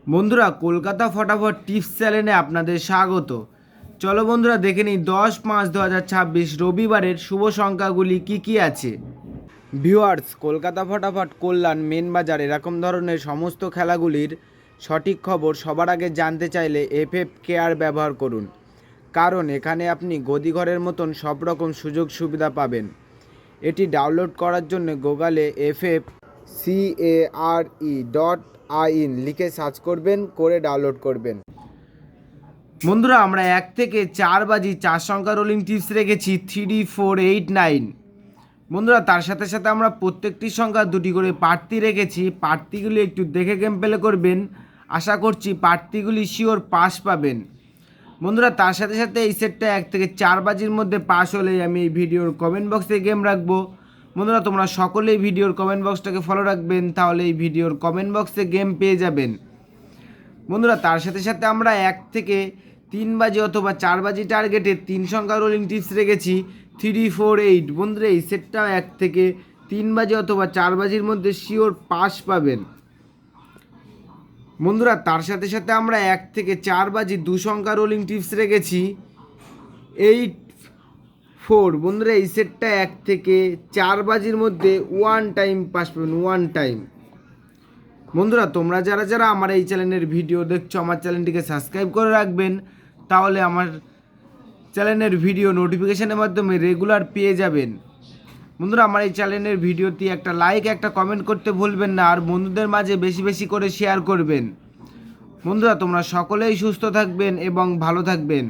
বন্ধুরা, কলকাতা ফটাফট টিপস চ্যানেলে আপনাদের স্বাগত। চলো বন্ধুরা, দেখে নিই 10-5-2026 রবিবারের শুভ সংখ্যাগুলি কি কি আছে। ভিউয়ার্স, কলকাতা ফটাফট, কল্যাণ, মেন বাজার এরকম ধরনের সমস্ত খেলাগুলির সঠিক খবর সবার আগে জানতে চাইলে এফএফ কেয়ার ব্যবহার করুন, কারণ এখানে আপনি গদিঘরের মতন সব রকম সুযোগ সুবিধা পাবেন। এটি ডাউনলোড করার জন্য গুগলে FFCARE.in লিখে সার্চ করবেন, করে ডাউনলোড করবেন। বন্ধুরা, আমরা 1 থেকে 4 বাজি 4 সংখ্যা রোলিং টিপস রেখেছি 3, 4, 8, 9। বন্ধুরা, তার সাথে সাথে আমরা প্রত্যেকটি সংখ্যা দুটি করে প্রার্থী রেখেছি। প্রার্থীগুলি একটু দেখে গেম প্লে করবেন, আশা করছি প্রার্থীগুলি শিওর পাস পাবেন। বন্ধুরা, তার সাথে সাথে এই সেটটা 1 থেকে 4 বাজির মধ্যে পাস হলেই আমি এই ভিডিওর কমেন্ট বক্সে গেম রাখবো। বন্ধুরা, তোমরা সকলেই ভিডিওর কমেন্ট বক্সটাকে ফলো রাখবেন, তাহলে এই ভিডিওর কমেন্ট বক্সে গেম পেয়ে যাবেন। বন্ধুরা, তার সাথে সাথে আমরা 1 থেকে 3 বাজি অথবা 4 বাজি টার্গেটে 3 সংখ্যা রোলিং টিপস রেখেছি 3, 4, 8। বন্ধুরা, এই সেটটা 1 থেকে 3 বাজি অথবা 4 বাজির মধ্যে শিওর পাস পাবেন। বন্ধুরা, তার সাথে সাথে আমরা 1 থেকে 4 বাজি 2 সংখ্যা রোলিং টিপস রেখেছি 8, 4। বন্ধুরা, এই সেটটা 1 থেকে 4 বাজির মধ্যে 1 টাইম পাস পাবেন, 1 টাইম। বন্ধুরা, তোমরা যারা যারা আমার এই চ্যানেলের ভিডিও দেখছো, আমার চ্যানেলটিকে সাবস্ক্রাইব করে রাখবেন, তাহলে আমার চ্যানেলের ভিডিও নোটিফিকেশনের মাধ্যমে রেগুলার পেয়ে যাবেন। বন্ধুরা, আমার এই চ্যানেলের ভিডিওটি একটা লাইক, একটা কমেন্ট করতে ভুলবেন না, আর বন্ধুদের মাঝে বেশি বেশি করে শেয়ার করবেন। বন্ধুরা, তোমরা সকলেই সুস্থ থাকবেন এবং ভালো থাকবেন।